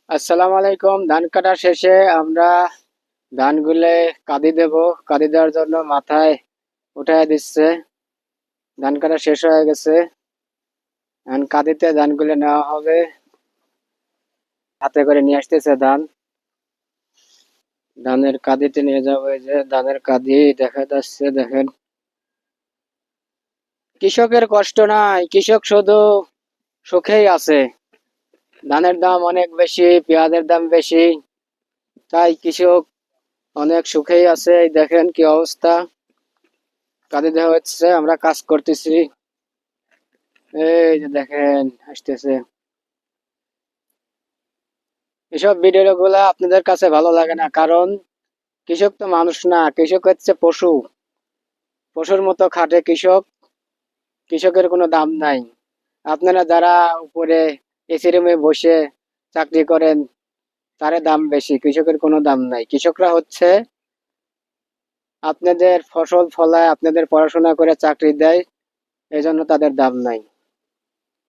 আসসালামু আলাইকুম। ধান কাটা শেষে আমরা ধানগুলো কাঁদি দেব। কাঁদি দেওয়ার জন্য মাথায় উঠায় দিচ্ছে। ধান কাটা শেষ হয়ে গেছে। এখন কাঁদিতে ধানগুলো নেওয়া হবে। হাতে করে নিয়ে আসতেছে ধান। ধানের কাঁদিতে নিয়ে যাবো। এই যে ধানের কাঁদি দেখা যাচ্ছে, দেখেন। কৃষকের কষ্ট নাই, কৃষক শুধু সুখেই আছে। ধানের দাম অনেক বেশি, পেঁয়াজের দাম বেশি, তাই কৃষক অনেক সুখেই আছে। এই দেখেন কি অবস্থা। কাঁদি দেওয়া হচ্ছে, আমরা কাজ করতেছি। এই যে দেখেন আসতেছে। এসব ভিডিও গুলা আপনাদের কাছে ভালো লাগে না, কারণ কৃষক তো মানুষ না, কৃষক হচ্ছে পশু। পশুর মতো খাটে কৃষক। কৃষকের কোনো দাম নাই। আপনারা যারা উপরে এসি রুমে বসে চাকরি করেন, তার দাম বেশি, কৃষকের কোনো দাম নাই। কৃষকরা হচ্ছে আপনাদের ফসল ফলায়, আপনাদের পড়াশোনা করে চাকরি দেয়, এই জন্য তাদের দাম নাই।